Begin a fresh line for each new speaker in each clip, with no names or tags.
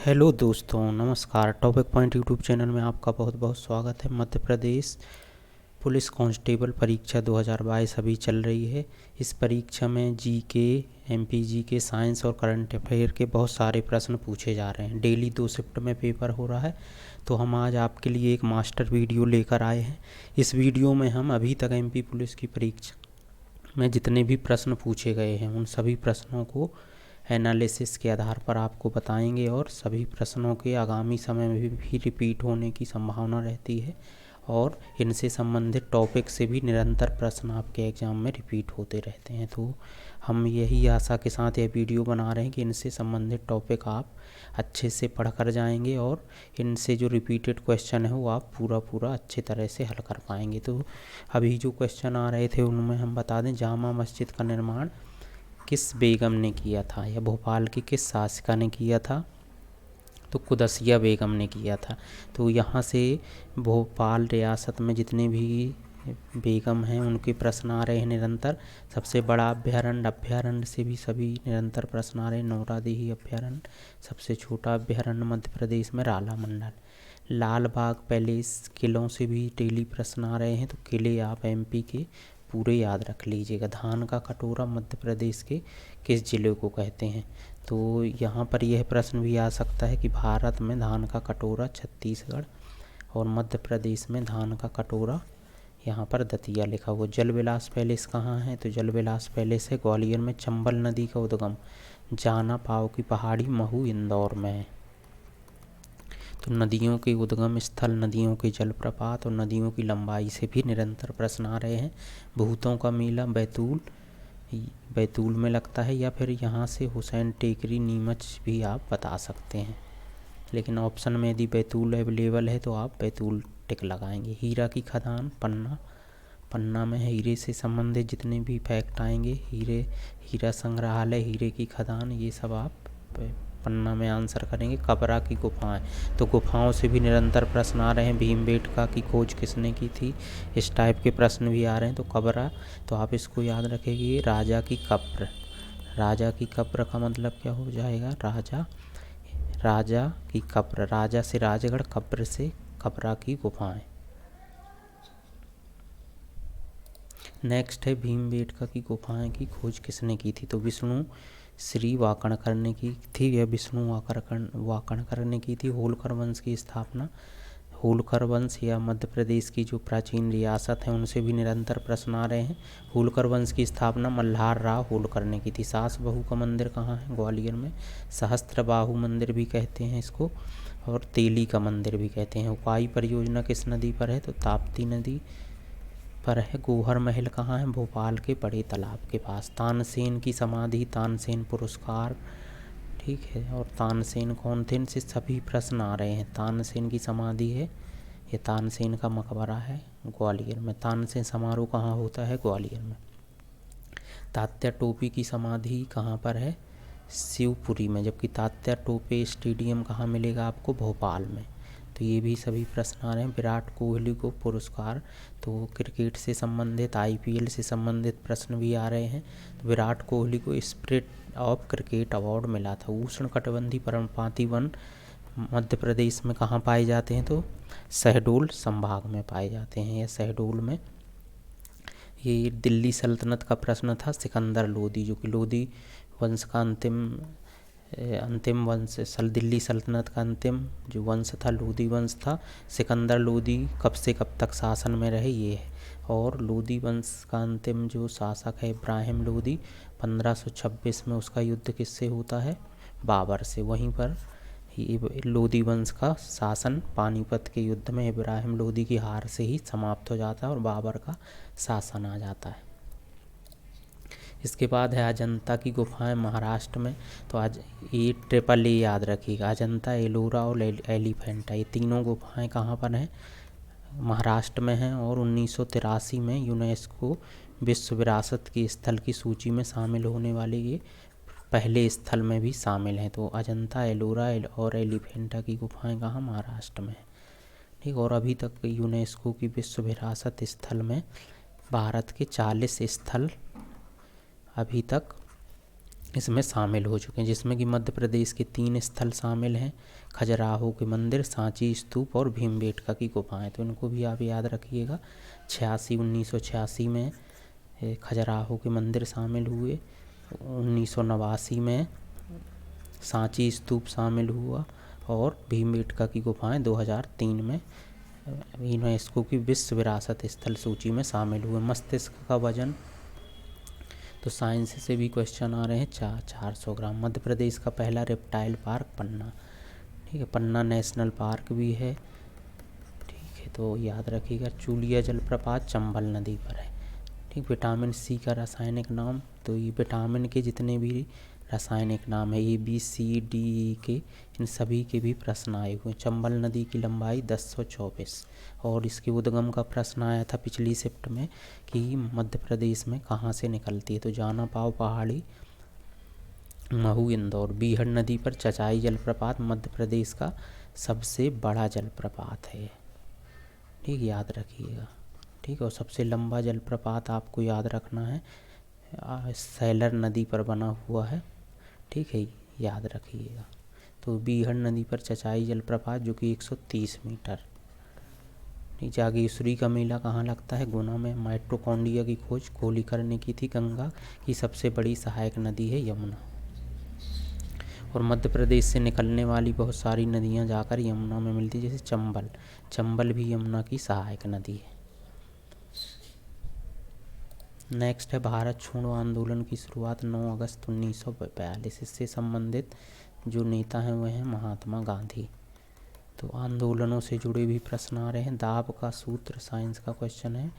Hello दोस्तों, नमस्कार। Topic point YouTube channel में आपका बहुत बहुत स्वागत है। मध्य प्रदेश पुलिस कांस्टेबल परीक्षा 2022 अभी चल रही है। इस परीक्षा में जीके, एमपी जीके, साइंस और करंट अफेयर के बहुत सारे प्रश्न पूछे जा रहे हैं। डेली 2 शिफ्ट में पेपर हो रहा है, तो हम आज आपके लिए एक मास्टर वीडियो लेकर आए हैं। इस वीडियो में हम अभी तक एमपी पुलिस की परीक्षा में जितने भी प्रश्न पूछे गए हैं उन सभी प्रश्नों को एनालिसिस के आधार पर आपको बताएंगे और सभी प्रश्नों के आगामी समय में भी रिपीट होने की संभावना रहती है और इनसे संबंधित टॉपिक से भी निरंतर प्रश्न आपके एग्ज़ाम में रिपीट होते रहते हैं। तो हम यही आशा के साथ यह वीडियो बना रहे हैं कि इनसे संबंधित टॉपिक आप अच्छे से पढ़ कर जाएंगे और इनसे जो रिपीटेड क्वेश्चन है वो आप पूरा अच्छे तरह से हल कर पाएंगे। तो अभी जो क्वेश्चन आ रहे थे उनमें हम बता दें, जामा मस्जिद का निर्माण किस बेगम ने किया था, या भोपाल की किस शासिका ने किया था? तो कुदसिया बेगम ने किया था। तो यहाँ से भोपाल रियासत में जितने भी बेगम हैं उनके प्रश्न आ रहे हैं निरंतर। सबसे बड़ा अभ्यारण्य से भी सभी निरंतर प्रश्न आ रहे हैं। नौरादेही अभ्यारण्य। सबसे छोटा अभ्यारण्य मध्य प्रदेश में राला मंडल। लाल बाग पैलेस, किलों से भी डेली प्रश्न आ रहे हैं, तो किले आप एमपी के पूरे याद रख लीजिएगा। धान का कटोरा मध्य प्रदेश के किस जिले को कहते हैं? तो यहाँ पर यह प्रश्न भी आ सकता है कि भारत में धान का कटोरा छत्तीसगढ़ और मध्य प्रदेश में धान का कटोरा यहाँ पर दतिया लिखा हुआ। जल विलास पैलेस कहाँ है? तो जल विलास पैलेस है ग्वालियर में। चंबल नदी का उद्गम जाना पाव की पहाड़ी महू इंदौर में है। तो नदियों के उद्गम स्थल, नदियों के जलप्रपात और नदियों की लंबाई से भी निरंतर प्रश्न आ रहे हैं। भूतों का मेला बैतूल में लगता है, या फिर यहाँ से हुसैन टेकरी नीमच भी आप बता सकते हैं, लेकिन ऑप्शन में यदि बैतूल अवेलेबल है तो आप बैतूल टिक लगाएंगे। हीरा की खदान पन्ना में है। हीरे से संबंधित जितने भी फैक्ट आएंगे, हीरा संग्रहालय, हीरे की खदान, ये सब आप पन्ना में आंसर करेंगे। कबरा की गुफाएं, तो गुफाओं से भी निरंतर प्रश्न आ रहे हैं। भीमबेटका की खोज किसने की थी? इस टाइप के प्रश्न भी आ रहे हैं। तो कबरा, तो आप इसको याद रखेंगे, राजा की कब्र। राजा की कब्र का मतलब क्या हो जाएगा? राजा की कब्र। राजा से राजगढ़, कब्र से कबरा की गुफाएं। नेक्स्ट है भीमबेटका की गुफाएं की खोज किसने की थी? तो विष्णु श्री वाकणकर ने की थी, या विष्णु वाकणकर ने की थी। होलकर वंश की स्थापना, होलकर वंश या मध्य प्रदेश की जो प्राचीन रियासत है उनसे भी निरंतर प्रश्न आ रहे हैं। होलकर वंश की स्थापना मल्हार राव होलकर ने की थी। सास बहू का मंदिर कहाँ है? ग्वालियर में। सहस्त्रबाहु मंदिर भी कहते हैं इसको, और तेली का मंदिर भी कहते हैं। उपाई परियोजना किस नदी पर है? तो ताप्ती नदी पर है। गौहर महल कहाँ है? भोपाल के बड़े तालाब के पास। तानसेन की समाधि, तानसेन पुरस्कार, ठीक है। और तानसेन कौन थे? इनसे सभी प्रश्न आ रहे हैं। तानसेन की समाधि है, ये तानसेन का मकबरा है ग्वालियर में। तानसेन समारोह कहाँ होता है? ग्वालियर में। तात्या टोपे की समाधि कहाँ पर है? शिवपुरी में। जबकि तात्या टोपे स्टेडियम कहाँ मिलेगा आपको? भोपाल में। तो ये भी सभी प्रश्न आ रहे हैं। विराट कोहली को पुरस्कार, तो क्रिकेट से संबंधित, आईपीएल से संबंधित प्रश्न भी आ रहे हैं। तो विराट कोहली को स्पिरिट ऑफ क्रिकेट अवार्ड मिला था। उष्णकटिबंधीय पर्णपाती वन मध्य प्रदेश में कहाँ पाए जाते हैं? तो शहडोल संभाग में पाए जाते हैं, या शहडोल में। ये दिल्ली सल्तनत का प्रश्न था। सिकंदर लोदी, जो कि लोदी वंश का अंतिम वंश, दिल्ली सल्तनत का अंतिम जो वंश था लोदी वंश था। सिकंदर लोदी कब से कब तक शासन में रहे, ये है। और लोदी वंश का अंतिम जो शासक है इब्राहिम लोदी, 1526 में उसका युद्ध किससे होता है? बाबर से। वहीं पर लोदी वंश का शासन पानीपत के युद्ध में इब्राहिम लोदी की हार से ही समाप्त हो जाता है और बाबर का शासन आ जाता है। इसके बाद है अजंता की गुफाएं महाराष्ट्र में। तो आज ये ट्रिपल ए याद रखिएगा, अजंता, एलोरा और एलिफेंटा, ये तीनों गुफाएं कहाँ पर हैं? महाराष्ट्र में हैं। और 1983 में यूनेस्को विश्व विरासत की स्थल की सूची में शामिल होने वाले ये पहले स्थल में भी शामिल हैं। तो अजंता, एलोरा और एलिफेंटा की गुफाएं कहाँ? महाराष्ट्र में, ठीक। और अभी तक यूनेस्को की विश्व विरासत स्थल में भारत के 40 स्थल अभी तक इसमें शामिल हो चुके हैं, जिसमें कि मध्य प्रदेश के 3 स्थल शामिल हैं, खजुराहो के मंदिर, सांची स्तूप और भीमबेटका की गुफाएं। तो इनको भी आप याद रखिएगा। 1986 में खजुराहो के मंदिर शामिल हुए, 1989 में सांची स्तूप शामिल हुआ और भीमबेटका की गुफाएं 2003 में यूनेस्को की विश्व विरासत स्थल सूची में शामिल हुए। मस्तिष्क का वजन, तो साइंस से भी क्वेश्चन आ रहे हैं। 400 ग्राम। मध्य प्रदेश का पहला रेप्टाइल पार्क पन्ना, ठीक है, पन्ना नेशनल पार्क भी है, ठीक है, तो याद रखिएगा। चूलिया जलप्रपात चंबल नदी पर है, ठीक। विटामिन सी का रासायनिक नाम, तो ये विटामिन के जितने भी रासायनिक नाम है ABCDE के, इन सभी के भी प्रश्न आए हुए हैं। चंबल नदी की लंबाई 1024, और इसके उद्गम का प्रश्न आया था पिछली शिफ्ट में कि मध्य प्रदेश में कहाँ से निकलती है, तो जाना पाव पहाड़ी, महू, इंदौर। बीहड़ नदी पर चचाई जलप्रपात मध्य प्रदेश का सबसे बड़ा जलप्रपात है, ठीक, याद रखिएगा, ठीक। और सबसे लंबा जलप्रपात आपको याद रखना है, सैलर नदी पर बना हुआ है, ठीक है, याद रखिएगा। तो बीहड़ नदी पर चचाई जलप्रपात जो कि 130 मीटर। जागेश्वरी का मेला कहाँ लगता है? गुना में। माइटोकॉन्ड्रिया की खोज कोहलीकर ने की थी। गंगा की सबसे बड़ी सहायक नदी है यमुना। और मध्य प्रदेश से निकलने वाली बहुत सारी नदियाँ जाकर यमुना में मिलती है, जैसे चंबल भी यमुना की सहायक नदी है। नेक्स्ट है भारत छोड़ो आंदोलन की शुरुआत 9 अगस्त 1942। इससे संबंधित जो नेता हैं वह हैं महात्मा गांधी। तो आंदोलनों से जुड़े भी प्रश्न आ रहे हैं। दाब का सूत्र साइंस का क्वेश्चन है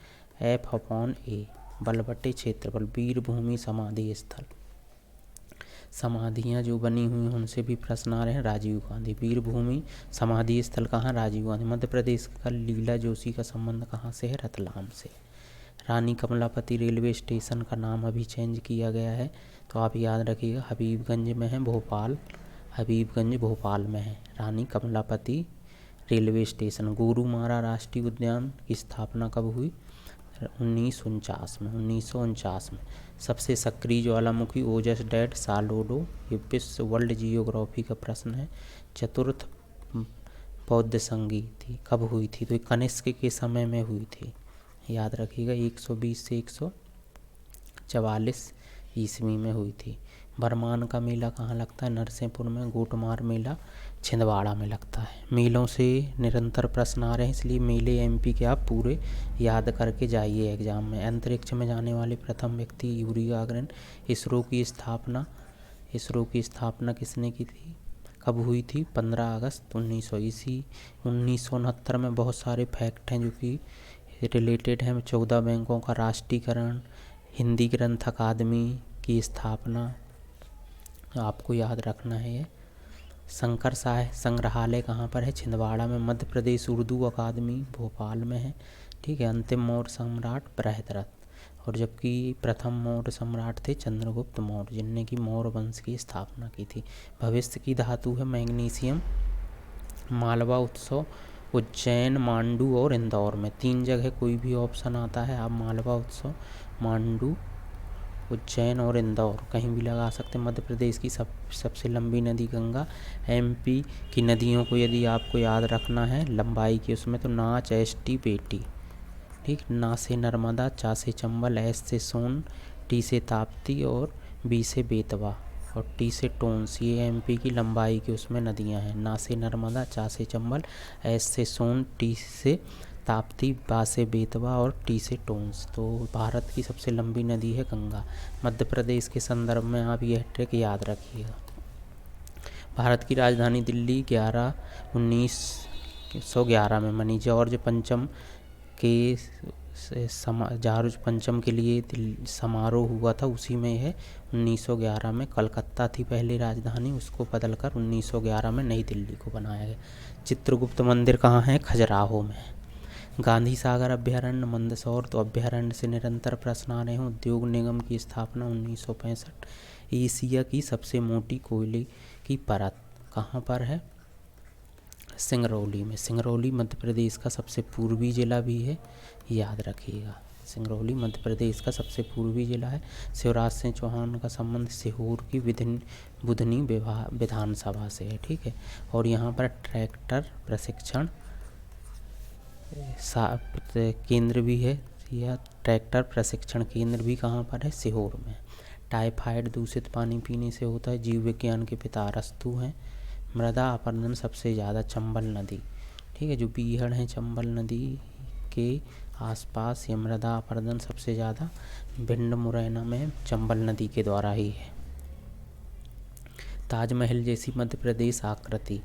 F/A। बलबट्टे क्षेत्रफल। वीरभूमि समाधि स्थल, समाधियाँ जो बनी हुई हैं उनसे भी प्रश्न आ रहे हैं। राजीव गांधी। वीरभूमि समाधि स्थल कहाँ? राजीव गांधी। मध्य प्रदेश का लीला जोशी का संबंध कहाँ से है? रतलाम से। रानी कमलापति रेलवे स्टेशन का नाम अभी चेंज किया गया है, तो आप याद रखिएगा, हबीबगंज में है, हबीबगंज भोपाल में है रानी कमलापति रेलवे स्टेशन। गोरुमारा राष्ट्रीय उद्यान की स्थापना कब हुई? 1949 में। सबसे सक्रिय ज्वालामुखी ओजस डेड सालोडो। ये विश्व वर्ल्ड जियोग्राफी का प्रश्न है। चतुर्थ बौद्ध संगीति कब हुई थी? तो कनिष्क के समय में हुई थी, याद रखिएगा, 120 से 144 ईस्वी में हुई थी। बरमान का मेला कहाँ लगता है? नरसिंहपुर में। गोटमार मेला छिंदवाड़ा में लगता है। मेलों से निरंतर प्रश्न आ रहे हैं, इसलिए मेले MP के आप पूरे याद करके जाइए एग्जाम में। अंतरिक्ष में जाने वाले प्रथम व्यक्ति यूरी गागरिन। इसरो की स्थापना किसने की थी, कब हुई थी? 15 अगस्त 1900। इसी 1969 में बहुत सारे फैक्ट हैं जो कि रिलेटेड हैं। 14 बैंकों का राष्ट्रीयकरण, हिंदी ग्रंथ अकादमी की स्थापना आपको याद रखना है। ये शंकर साहित्य संग्रहालय कहाँ पर है? छिंदवाड़ा में। मध्य प्रदेश उर्दू अकादमी भोपाल में है, ठीक है। अंतिम मौर्य सम्राट बृहद्रथ, और जबकि प्रथम मौर्य सम्राट थे चंद्रगुप्त मौर्य, जिनने की मौर्य वंश की स्थापना की थी। भविष्य की धातु है मैग्नीशियम। मालवा उत्सव उज्जैन, मांडू और इंदौर में। 3 जगह कोई भी ऑप्शन आता है आप मालवा उत्सव, मांडू, उज्जैन और इंदौर कहीं भी लगा सकते हैं। मध्य प्रदेश की सबसे लंबी नदी गंगा। MP की नदियों को यदि आपको याद रखना है लंबाई की उसमें, तो नाच, ST, बेटी, ठीक। ना से नर्मदा, चा से चंबल, S से सोन, T से ताप्ती और B से बेतवा और T से टोंस। ये MP की लंबाई की उसमें नदियां हैं। ना से नर्मदा, चा से चंबल, S से सोन, T से ताप्ती, बा से बेतवा और T से टोंस। तो भारत की सबसे लंबी नदी है गंगा। मध्य प्रदेश के संदर्भ में आप यह ट्रिक याद रखिएगा। भारत की राजधानी दिल्ली 1911 में बनी। जॉर्ज पंचम के लिए समारोह हुआ था, उसी में है 1911 में। कलकत्ता थी पहली राजधानी, उसको बदलकर 1911 में नई दिल्ली को बनाया गया। चित्रगुप्त मंदिर कहाँ है? खजुराहो में। गांधी सागर अभ्यारण्य मंदसौर, तो अभ्यारण्य से निरंतर प्रश्न आ रहे हैं। उद्योग निगम की स्थापना 1965। एशिया की सबसे मोटी कोयले की परत कहाँ पर है? सिंगरौली में। सिंगरौली मध्य प्रदेश का सबसे पूर्वी जिला भी है, याद रखिएगा। सिंगरौली मध्य प्रदेश का सबसे पूर्वी जिला है। शिवराज सिंह चौहान का संबंध सीहोर की बुधनी विधानसभा से है, ठीक है। और यहाँ पर ट्रैक्टर प्रशिक्षण केंद्र भी है, या ट्रैक्टर प्रशिक्षण केंद्र भी कहाँ पर है, सीहोर में। टाइफाइड दूषित पानी पीने से होता है। जीव विज्ञान के पिता अरस्तू हैं। मृदा अपरदन सबसे ज़्यादा चंबल नदी, ठीक है, जो बीहड़ है चंबल नदी के आसपास, ये मृदा अपरदन सबसे ज़्यादा भिंड मुरैना में चंबल नदी के द्वारा ही है। ताजमहल जैसी मध्य प्रदेश आकृति,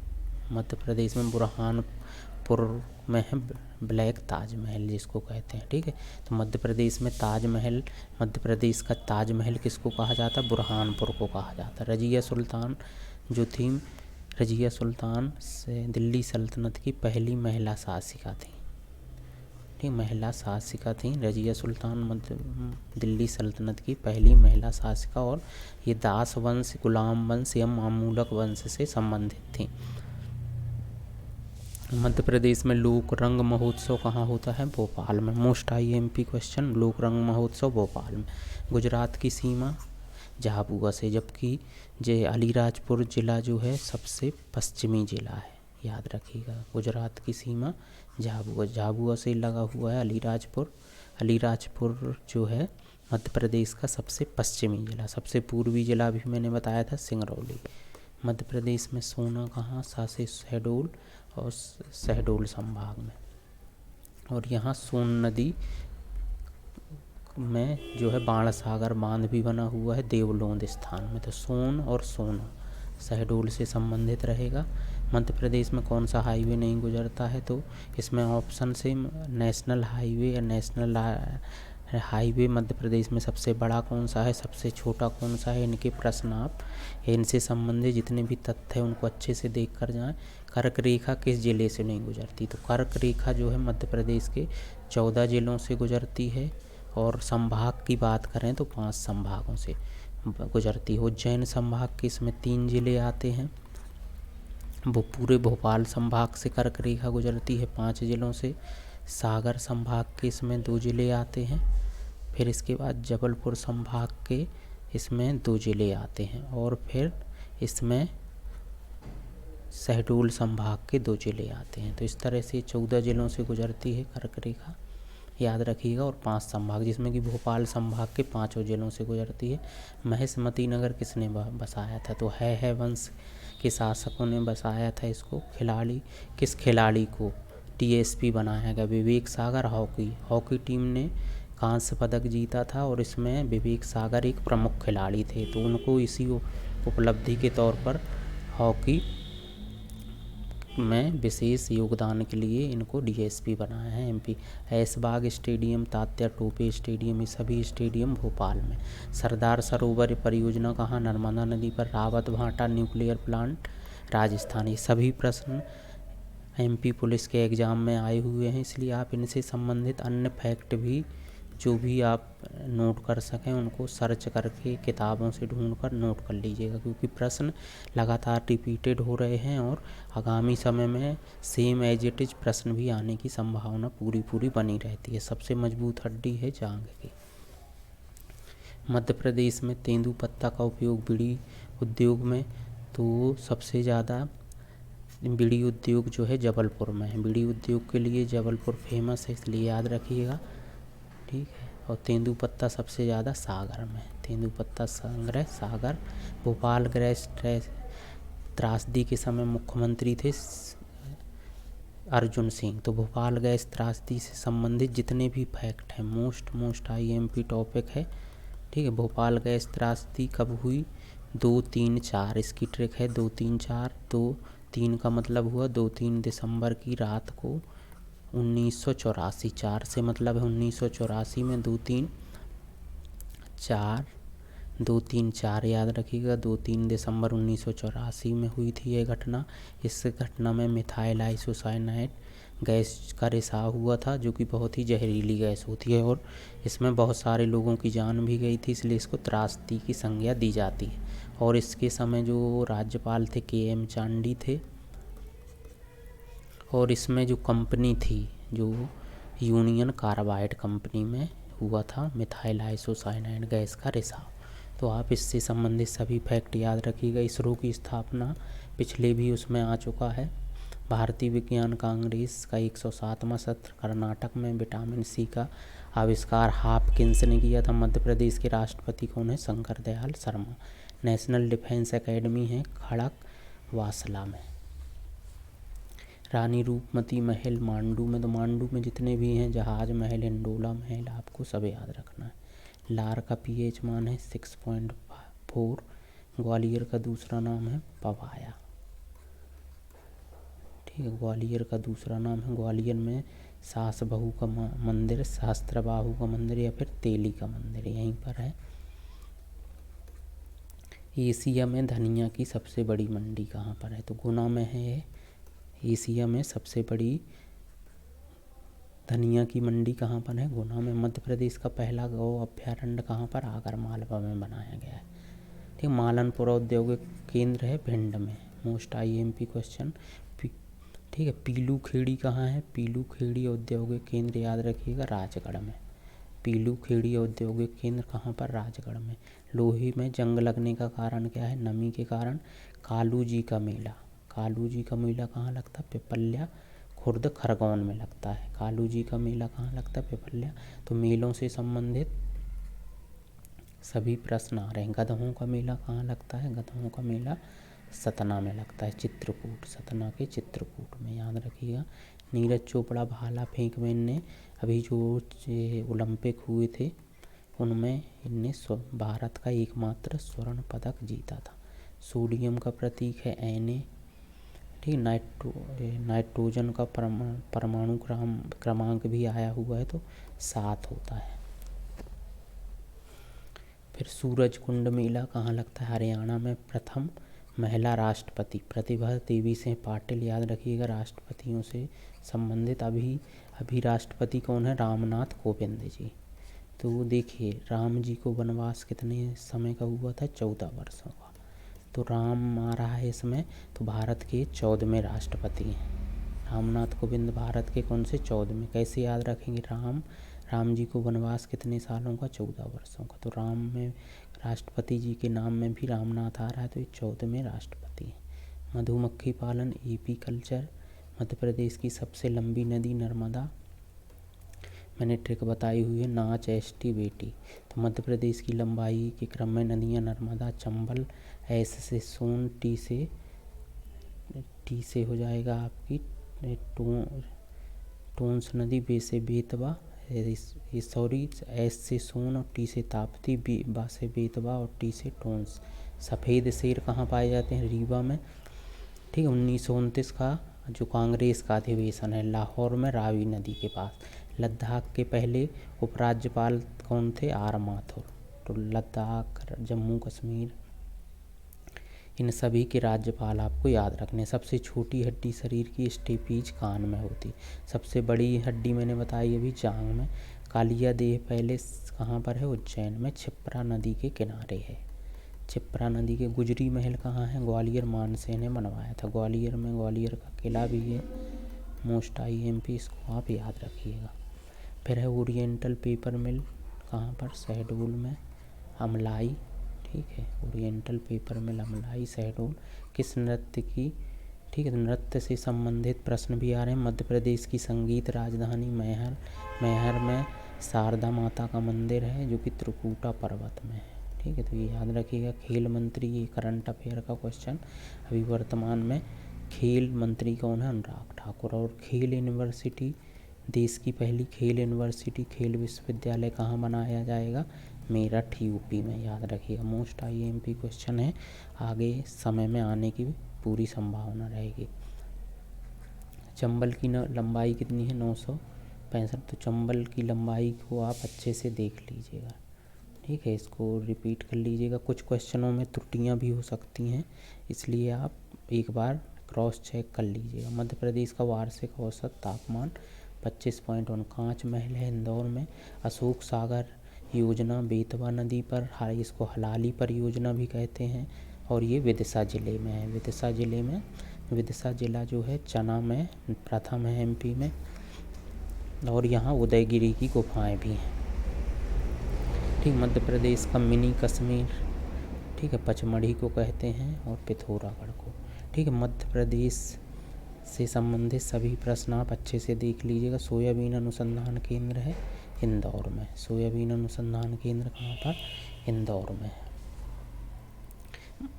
मध्य प्रदेश में बुरहानपुर में है ब्लैक ताजमहल जिसको कहते हैं, ठीक है। तो मध्य प्रदेश में ताजमहल, मध्य प्रदेश का ताजमहल किसको कहा जाता है, बुरहानपुर को कहा जाता है। रजिया सुल्तान जो थी, रजिया सुल्तान से दिल्ली सल्तनत की पहली महिला शासिका थी, ठीक, महिला शासिका थी रजिया सुल्तान दिल्ली सल्तनत की पहली महिला शासिका। और ये दास वंश, गुलाम वंश या मामूलक वंश से संबंधित थी। मध्य प्रदेश में लोक रंग महोत्सव कहाँ होता है, भोपाल में। मोस्ट IMP क्वेश्चन, लोक रंग महोत्सव भोपाल में। गुजरात की सीमा झाबुआ से, जबकि अलीराजपुर जिला जो है सबसे पश्चिमी जिला है, याद रखिएगा। गुजरात की सीमा झाबुआ से लगा हुआ है अलीराजपुर। अलीराजपुर जो है मध्य प्रदेश का सबसे पश्चिमी जिला। सबसे पूर्वी जिला भी मैंने बताया था सिंगरौली। मध्य प्रदेश में सोना कहाँ, सासे शहडोल और शहडोल संभाग में। और यहाँ सोन नदी में जो है बाणसागर बांध भी बना हुआ है देवलोंद स्थान में। तो सोन और सोना शहडोल से संबंधित रहेगा। मध्य प्रदेश में कौन सा हाईवे नहीं गुजरता है, तो इसमें ऑप्शन से नेशनल हाईवे या नेशनल हाईवे मध्य प्रदेश में सबसे बड़ा कौन सा है, सबसे छोटा कौन सा है, इनके प्रश्न आप इनसे संबंधित जितने भी तथ्य हैं उनको अच्छे से देख कर जाएँ। कर्क रेखा किस जिले से नहीं गुजरती, तो कर्क रेखा जो है मध्य प्रदेश के 14 जिलों से गुजरती है। और संभाग की बात करें तो 5 संभागों से गुजरती है। उज्जैन संभाग के इसमें 3 जिले आते हैं। वो पूरे भोपाल संभाग से कर्क रेखा गुजरती है 5 जिलों से। सागर संभाग के इसमें 2 जिले आते हैं। फिर इसके बाद जबलपुर संभाग के इसमें 2 जिले आते हैं। और फिर इसमें शहडोल संभाग के 2 जिले आते हैं। तो इस तरह से 14 जिलों से गुजरती है कर्क रेखा, याद रखिएगा। और 5 संभाग जिसमें कि भोपाल संभाग के 5 जिलों से गुजरती है। महेशमती नगर किसने बसाया था, तो है वंश के शासकों ने बसाया था इसको। किस खिलाड़ी को TSP बनाया गया, विवेक सागर। हॉकी टीम ने कांस्य पदक जीता था और इसमें विवेक सागर एक प्रमुख खिलाड़ी थे, तो उनको इसी उपलब्धि के तौर पर हॉकी में विशेष योगदान के लिए इनको DSP बनाया है MP। Aishbagh stadium, Tatya Tope stadium, ये सभी स्टेडियम भोपाल में। सरदार सरोवर परियोजना कहाँ, नर्मदा नदी पर। रावत भाटा न्यूक्लियर प्लांट राजस्थान। ये सभी प्रश्न MP पुलिस के एग्ज़ाम में आए हुए हैं, इसलिए आप इनसे संबंधित अन्य फैक्ट भी जो भी आप नोट कर सकें उनको सर्च करके किताबों से ढूंढकर नोट कर लीजिएगा, क्योंकि प्रश्न लगातार रिपीटेड हो रहे हैं और आगामी समय में सेम एज इट इज प्रश्न भी आने की संभावना पूरी बनी रहती है। सबसे मजबूत हड्डी है जांघ की। मध्य प्रदेश में तेंदुपत्ता का उपयोग बीड़ी उद्योग में, तो सबसे ज़्यादा बीड़ी उद्योग जो है जबलपुर में है। बीड़ी उद्योग के लिए जबलपुर फेमस है, इसलिए याद रखिएगा, ठीक है। और तेंदुपत्ता सबसे ज़्यादा सागर में। तेंदुपत्ता संग्रह सागर। भोपाल गैस त्रासदी के समय मुख्यमंत्री थे अर्जुन सिंह। तो भोपाल गैस त्रासदी से संबंधित जितने भी फैक्ट हैं मोस्ट IMP टॉपिक है, ठीक है। भोपाल गैस त्रासदी कब हुई, 2, 3, 4 इसकी ट्रिक है। 2, 3, 4। 2, 3 का मतलब हुआ 2-3 दिसंबर की रात को 1984। 4 से मतलब है 1984 में 2, 3, 4 याद रखिएगा। 2-3 दिसंबर 1984 में हुई थी ये घटना। इस घटना में मिथाइल आइसोसाइनाइड गैस का रिसाव हुआ था, जो कि बहुत ही जहरीली गैस होती है और इसमें बहुत सारे लोगों की जान भी गई थी, इसलिए इसको त्रासदी की संज्ञा दी जाती है। और इसके समय जो राज्यपाल थे KM चांडी थे। और इसमें जो कंपनी थी, जो यूनियन कार्बाइड कंपनी में हुआ था मिथाइल आइसोसाइनाइड गैस का रिसाव। तो आप इससे संबंधित सभी फैक्ट याद रखिएगा। इसरो की स्थापना पिछले भी उसमें आ चुका है। भारतीय विज्ञान कांग्रेस का 107वां सत्र कर्नाटक में। विटामिन सी का आविष्कार हॉपकिंस ने किया था। मध्य प्रदेश के राष्ट्रपति कौन है? Shankar Dayal Sharma. National defence academy है खड़गवासला में। रानी रूपमती महल मांडू में। तो मांडू में जितने भी हैं जहाज महल, हिंडोला महल, आपको सब याद रखना है। लार का पीएच मान है 6.4। ग्वालियर का दूसरा नाम है पवाया। ठीक है, ग्वालियर का दूसरा नाम है। ग्वालियर में सास बहू का मंदिर, सहस्त्रबाहु का मंदिर या फिर तेली का मंदिर यहीं पर है। एशिया में धनिया की सबसे बड़ी मंडी कहाँ पर है? तो गुना में है। एशिया में सबसे बड़ी धनिया की मंडी कहाँ पर है? गुना में। मध्य प्रदेश का पहला गौ अभ्यारण्य कहाँ पर? आगर मालवा में बनाया गया है। ठीक, मालनपुर औद्योगिक केंद्र है भिंड में। Most IMP question. ठीक है, पीलू खेड़ी कहाँ है? पीलू खेड़ी औद्योगिक केंद्र याद रखिएगा राजगढ़ में। पीलू खेड़ी औद्योगिक केंद्र कहाँ पर? राजगढ़ में। लोहे में जंग लगने का कारण क्या है? नमी के कारण। कालू जी का मेला। कालू जी का मेला कहाँ लगता है? पिपल्या खुर्द खरगोन में लगता है। कालू जी का मेला कहाँ लगता है? पिपल्या। तो मेलों से संबंधित सभी प्रश्न आ रहे हैं। गधों का मेला कहाँ लगता है? गधों का मेला सतना में लगता है, चित्रकूट, सतना के चित्रकूट में, याद रखिएगा। नीरज चोपड़ा भाला फेंक में इनने अभी जो ओलंपिक हुए थे उनमें इनने भारत का एकमात्र स्वर्ण पदक जीता था। सोडियम का प्रतीक है Na। ठीक, नाइट्रोजन का परमाणु क्रमांक भी आया हुआ है तो 7 होता है। फिर सूरज कुंड मेला कहाँ लगता है? हरियाणा में। प्रथम महिला राष्ट्रपति प्रतिभा देवी सिंह पाटिल, याद रखिएगा। राष्ट्रपतियों से संबंधित अभी राष्ट्रपति कौन है? रामनाथ कोविंद जी। तो देखिए राम जी को वनवास कितने समय का हुआ था? 14 वर्षों का। तो राम आ रहा है इसमें, तो भारत के 14वें राष्ट्रपति हैं। रामनाथ कोविंद भारत के कौन से? 14वें। कैसे याद रखेंगे? राम जी को वनवास कितने सालों का? 14 वर्षों का। तो राम में राष्ट्रपति जी के नाम में भी रामनाथ आ रहा है तो ये 14वें राष्ट्रपति हैं। मधुमक्खी पालन एपी कल्चर। मध्य प्रदेश की सबसे लंबी नदी नर्मदा। मैंने ट्रिक बताई हुई है। नाच एसटी बेटी। तो मध्य प्रदेश की लंबाई के क्रम में नदियाँ नर्मदा, चंबल, एस से सोन, टी से हो जाएगा आपकी टोंस नदी, बे से बेतवा, सॉरी एस से सोन और टी से ताप्ती, बा से बेतवा और टी से टोंस। सफ़ेद शेर कहाँ पाए जाते हैं? रीवा में। ठीक है, 1929 का जो कांग्रेस का अधिवेशन है लाहौर में रावी नदी के पास। लद्दाख के पहले उपराज्यपाल कौन थे? आर माथुर। तो लद्दाख, जम्मू कश्मीर, इन सभी के राज्यपाल आपको याद रखने। सबसे छोटी हड्डी शरीर की स्टेपीज कान में होती। सबसे बड़ी हड्डी मैंने बताई अभी जांघ में। कालिया देह पैलेस कहाँ पर है? उज्जैन में, क्षिप्रा नदी के किनारे है। क्षिप्रा नदी के। गुजरी महल कहाँ है? ग्वालियर, मानसेन ने बनवाया था ग्वालियर में। ग्वालियर का किला भी है। मोस्ट आईएमपी, इसको आप याद रखिएगा। फिर है ओरिएंटल पेपर मिल कहाँ पर? शहडोल में, अमलाई। ठीक है, ओरिएंटल पेपर मिल अमलाई, शहडोल। किस नृत्य की? ठीक है, नृत्य से संबंधित प्रश्न भी आ रहे हैं। मध्य प्रदेश की संगीत राजधानी मैहर। मैहर में शारदा माता का मंदिर है जो कि त्रिकुटा पर्वत में है। ठीक है, तो ये याद रखिएगा। खेल मंत्री, ये करंट अफेयर का क्वेश्चन। अभी वर्तमान में खेल मंत्री कौन है? अनुराग ठाकुर। और खेल यूनिवर्सिटी, देश की पहली खेल यूनिवर्सिटी, खेल विश्वविद्यालय कहाँ बनाया जाएगा? मेरठ, यूपी में, याद रखिएगा। मोस्ट आईएमपी क्वेश्चन है, आगे समय में आने की पूरी संभावना रहेगी। चंबल की लंबाई कितनी है? 965। तो चंबल की लंबाई को आप अच्छे से देख लीजिएगा। ठीक है, इसको रिपीट कर लीजिएगा। कुछ क्वेश्चनों में त्रुटियां भी हो सकती हैं, इसलिए आप एक बार क्रॉस चेक कर लीजिएगा। मध्य प्रदेश का वार्षिक औसत तापमान 25.1। कांच महल है इंदौर में। अशोक सागर योजना बेतवा नदी पर, इसको हलाली परियोजना भी कहते हैं, और ये विदिशा ज़िले में है। विदिशा ज़िले में, विदिशा ज़िला जो है चना में प्रथम है एमपी में। और यहाँ उदयगिरी की गुफाएं भी हैं। ठीक, मध्य प्रदेश का मिनी कश्मीर, ठीक है, पचमढ़ी को कहते हैं, और पिथौरागढ़ को। ठीक है, मध्य प्रदेश से संबंधित सभी प्रश्न आप अच्छे से देख लीजिएगा। सोयाबीन अनुसंधान केंद्र है इंदौर में। सोयाबीन अनुसंधान केंद्र कहाँ पर? इंदौर में।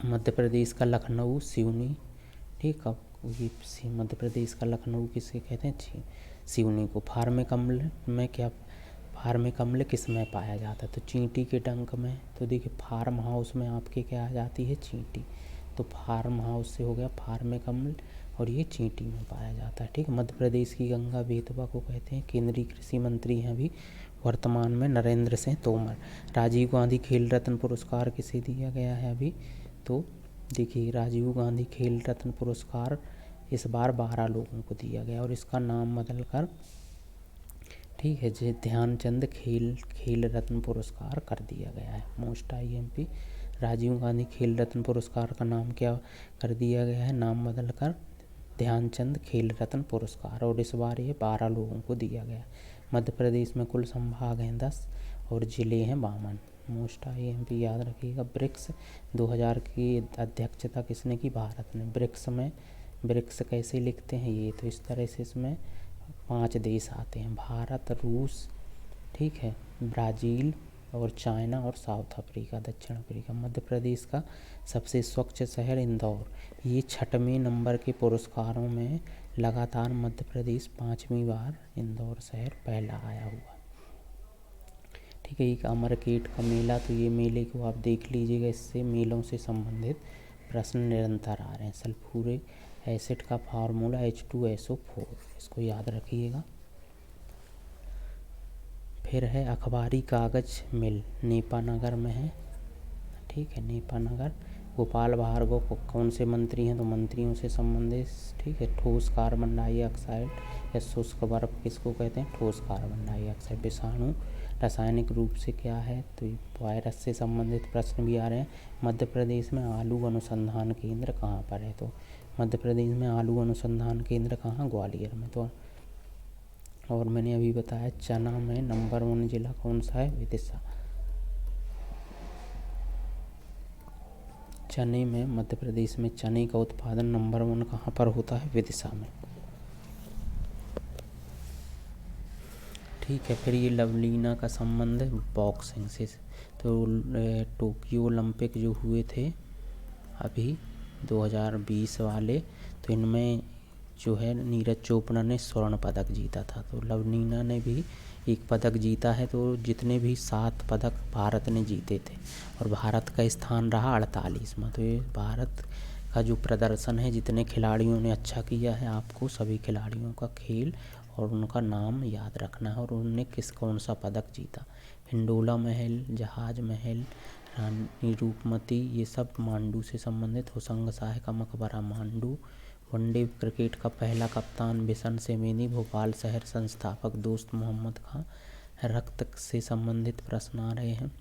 मध्य प्रदेश का लखनऊ सिवनी, ठीक है, ये मध्य प्रदेश का लखनऊ किसे कहते हैं? सिवनी को। फार्मिक अम्ल में क्या, फार्मिक अम्ल किस में पाया जाता है? तो चींटी के डंक में। तो देखिए फार्म हाउस में आपके क्या आ जाती है? चींटी। तो फार्म हाउस से हो गया फार्मिक अम्ल, और ये चींटी में पाया जाता है। ठीक है, मध्य प्रदेश की गंगा बेतवा को कहते हैं। केंद्रीय कृषि मंत्री हैं अभी वर्तमान में नरेंद्र सिंह तोमर। राजीव गांधी खेल रत्न पुरस्कार किसे दिया गया है अभी? तो देखिए राजीव गांधी खेल रत्न पुरस्कार इस बार 12 लोगों को दिया गया, और इसका नाम बदल कर, ठीक है, जो ध्यानचंद खेल रत्न पुरस्कार कर दिया गया है। मोस्ट IMP राजीव गांधी खेल रत्न पुरस्कार का नाम क्या कर दिया गया है? नाम बदल कर ध्यानचंद खेल रत्न पुरस्कार, और इस बार ये 12 लोगों को दिया गया। मध्य प्रदेश में कुल संभाग हैं 10 और ज़िले हैं 52। मोस्ट IMP याद रखिएगा। ब्रिक्स 2000 की अध्यक्षता किसने की? भारत ने। ब्रिक्स में, ब्रिक्स कैसे लिखते हैं ये? तो इस तरह से इसमें 5 देश आते हैं, भारत, रूस, ठीक है, ब्राज़ील और चाइना और साउथ अफ्रीका, दक्षिण अफ्रीका। मध्य प्रदेश का सबसे स्वच्छ शहर इंदौर। ये 6वें नंबर के पुरस्कारों में लगातार मध्य प्रदेश 5वीं बार इंदौर शहर पहला आया हुआ। ठीक है, एक अमरकेट का मेला, तो ये मेले को आप देख लीजिएगा। इससे मेलों से संबंधित प्रश्न निरंतर आ रहे हैं। सल्फ्यूरिक एसिड का फार्मूला H2SO4, इसको याद रखिएगा। फिर है अखबारी कागज मिल, नेपानगर में है। ठीक है, नेपानगर। गोपाल भार्गव को कौन से मंत्री हैं? तो मंत्रियों से संबंधित। ठीक है, ठोस कार्बन डाइऑक्साइड या शुष्क बर्फ किसको कहते हैं? ठोस कार्बन डाइऑक्साइड। विषाणु रासायनिक रूप से क्या है? तो वायरस से संबंधित प्रश्न भी आ रहे हैं। मध्य प्रदेश में आलू अनुसंधान केंद्र कहाँ पर है? तो मध्य प्रदेश में आलू अनुसंधान केंद्र कहाँ? ग्वालियर में। तो और मैंने अभी बताया चना में नंबर 1 जिला कौन सा है? विदिशा। चने में, मध्य प्रदेश में चने का उत्पादन नंबर 1 कहाँ पर होता है? विदिशा में। ठीक है, फिर ये लवलीना का संबंध है बॉक्सिंग से। तो टोक्यो ओलंपिक जो हुए थे अभी 2020 वाले, तो इनमें जो है नीरज चोपड़ा ने स्वर्ण पदक जीता था। तो लवलीना ने भी एक पदक जीता है। तो जितने भी 7 पदक भारत ने जीते थे, और भारत का स्थान रहा 48वां। तो ये भारत का जो प्रदर्शन है, जितने खिलाड़ियों ने अच्छा किया है, आपको सभी खिलाड़ियों का खेल और उनका नाम याद रखना है, और उन्होंने कौन सा पदक जीता। हिंडोला महल, जहाज महल, रानी रूपमती, ये सब मांडू से संबंधित। होशंग शाह का मकबरा मांडू। वनडे क्रिकेट का पहला कप्तान बिशन सेमेनी। भोपाल शहर संस्थापक दोस्त मोहम्मद खां। रक्त से संबंधित प्रश्न आ रहे हैं।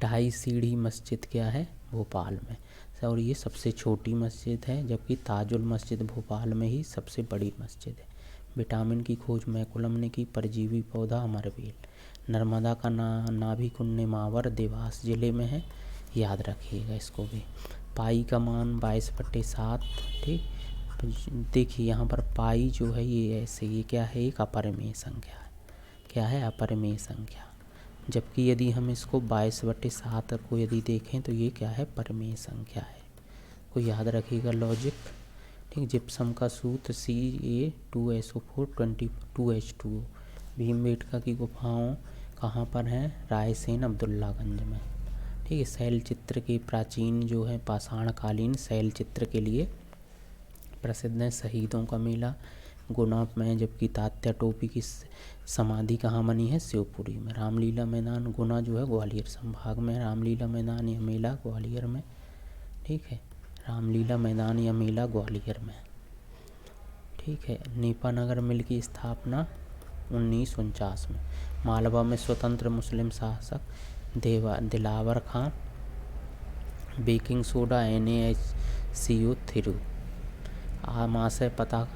2.5 सीढ़ी मस्जिद क्या है? भोपाल में, और ये सबसे छोटी मस्जिद है, जबकि ताजुल मस्जिद भोपाल में ही सबसे बड़ी मस्जिद है। विटामिन की खोज मैकुलम ने की। परजीवी पौधा अमरवेल। नर्मदा का नाभि कुंड नेमावर देवास जिले में है, याद रखिएगा इसको भी। पाई का मान 22/7। ठीक, देखिए यहाँ पर पाई जो है ये ऐसे, ये क्या है? एक अपरिमेय संख्या है। क्या है? अपरिमेय संख्या। जबकि यदि हम इसको 22/7 को यदि देखें तो ये क्या है? परिमेय संख्या है। को याद रखिएगा लॉजिक। ठीक, जिप्सम का सूत्र Ca2SO4 22H2O। भीमबेटका की गुफाओं कहाँ पर हैं? रायसेन अब्दुल्लागंज में। ठीक है, शैल चित्र के प्राचीन जो है पाषाणकालीन शैल चित्र के लिए प्रसिद्ध है। शहीदों का मेला गुना में, जबकि तात्या टोपी की समाधि कहाँ बनी है? शिवपुरी में। रामलीला मैदान गुना जो है ग्वालियर संभाग में। रामलीला मैदान या मेला ग्वालियर में। ठीक है, रामलीला मैदान या मेला ग्वालियर में। ठीक है, नेपानगर मिल की स्थापना 1949 में। मालवा में स्वतंत्र मुस्लिम शासक Dilawar Khan. Baking soda NaHCO3। अमाशय पता,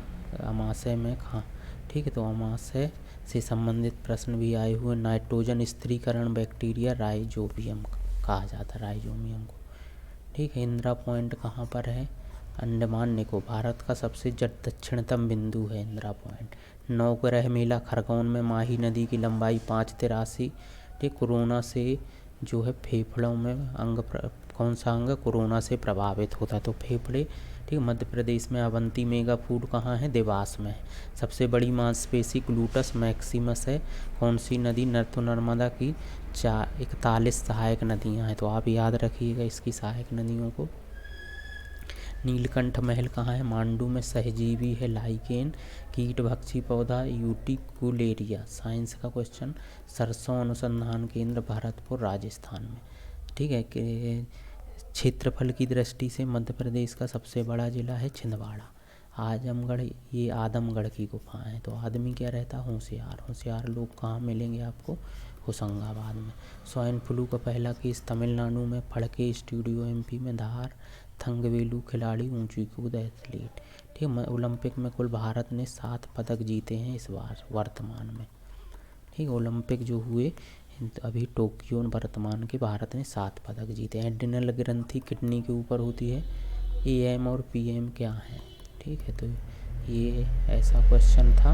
अमाशय में खा। ठीक है, तो अमाशय से संबंधित प्रश्न भी आए हुए। नाइट्रोजन स्थिरीकरण बैक्टीरिया राइजोबियम कहा जाता है, राइजोबियम को। ठीक है, इंदिरा पॉइंट कहाँ पर है? अंडमान निकोबार। भारत का सबसे दक्षिणतम बिंदु है इंदिरा पॉइंट। नवग्रह मेला खरगोन में। माही नदी की लंबाई 583। ठीक, कोरोना से जो है फेफड़ों में कौन सा अंग कोरोना से प्रभावित होता है? तो फेफड़े। ठीक, मध्य प्रदेश में अवंती मेगा फूड कहाँ है? देवास में। सबसे बड़ी मांसपेशी ग्लूटस मैक्सिमस है। कौन सी नदी? नर्मदा की 41 सहायक नदियाँ हैं, तो आप याद रखिएगा इसकी सहायक नदियों को। नीलकंठ महल कहाँ है? मांडू में। सहजीवी है लाइकेन। कीट भक्षी पौधा यूटिकुलेरिया। साइंस का क्वेश्चन। सरसों अनुसंधान केंद्र भरतपुर राजस्थान में। ठीक है, कि क्षेत्रफल की दृष्टि से मध्य प्रदेश का सबसे बड़ा जिला है छिंदवाड़ा। आजमगढ़, ये आदमगढ़ की गुफा है। तो आदमी क्या रहता? होशियार। होशियार लोग कहाँ मिलेंगे आपको? होशंगाबाद में। स्वाइन फ्लू का पहला केस तमिलनाडु में। फड़के स्टूडियो एमपी में। धार थंगवेलु खिलाड़ी ऊंची कूद एथलीट। ठीक है, ओलंपिक में कुल भारत ने 7 पदक जीते हैं इस बार वर्तमान में। ठीक, ओलंपिक जो हुए अभी टोक्यो वर्तमान के, भारत ने 7 पदक जीते हैं। एड्रिनल ग्रंथि किडनी के ऊपर होती है। एएम और पीएम क्या है? ठीक है, तो ये ऐसा क्वेश्चन था।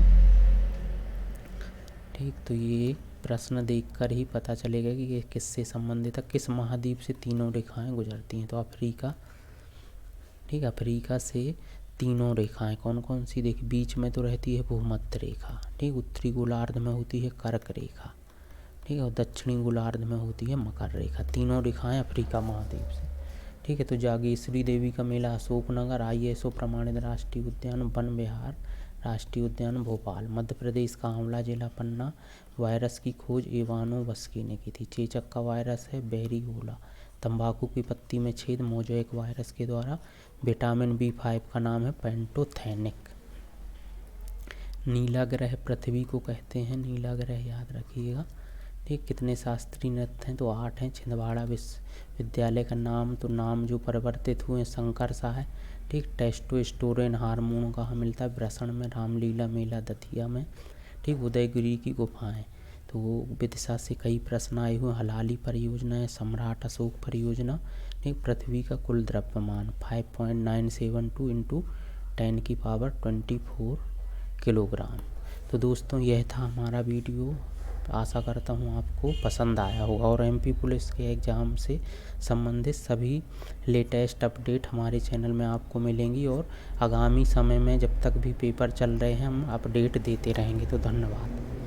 ठीक, तो ये प्रश्न देखकर ही पता चलेगा कि ये किससे संबंधित है। किस महाद्वीप से तीनों रेखाएं गुजरती हैं? तो अफ्रीका। ठीक, अफ्रीका से तीनों रेखाएं कौन कौन सी? देखिए, बीच में तो रहती है भूमध्य रेखा। ठीक, उत्तरी गोलार्ध में होती है कर्क रेखा। ठीक है, और दक्षिणी गोलार्ध में होती है मकर रेखा। तीनों रेखाएं अफ्रीका महाद्वीप से। ठीक है, तो जागेश्वरी देवी का मेला अशोकनगर। आईएसओ प्रमाणित राष्ट्रीय उद्यान वन विहार राष्ट्रीय उद्यान भोपाल। मध्य प्रदेश का आंवला जिला पन्ना। वायरस की खोज इवानोवस्की ने की थी। चेचक का वायरस है बेरीगोला। तंबाकू की पत्ती में छेद मोज़ेक वायरस के द्वारा। विटामिन B5 का नाम है पेंटोथेनिक। नीला ग्रह पृथ्वी को कहते हैं। नीला ग्रह याद रखिएगा। ठीक, कितने शास्त्रीय नृत्य हैं? तो 8 हैं। छिंदवाड़ा विश्वविद्यालय का नाम, तो नाम जो परिवर्तित हुए शंकर सा है। ठीक, टेस्टोस्टेरोन हार्मोन कहाँ मिलता है? वृषण में। रामलीला मेला दतिया में। ठीक, उदयगिरी की गुफाएं, तो विदिशा से कई प्रश्न आए हुए। हलाली परियोजना है। सम्राट अशोक परियोजना। ठीक, पृथ्वी का कुल द्रव्यमान 5.972 इंटू 10⁻24 किलोग्राम। तो दोस्तों, यह था हमारा वीडियो। आशा करता हूँ आपको पसंद आया होगा, और एमपी पुलिस के एग्ज़ाम से संबंधित सभी लेटेस्ट अपडेट हमारे चैनल में आपको मिलेंगी, और आगामी समय में जब तक भी पेपर चल रहे हैं हम अपडेट देते रहेंगे। तो धन्यवाद।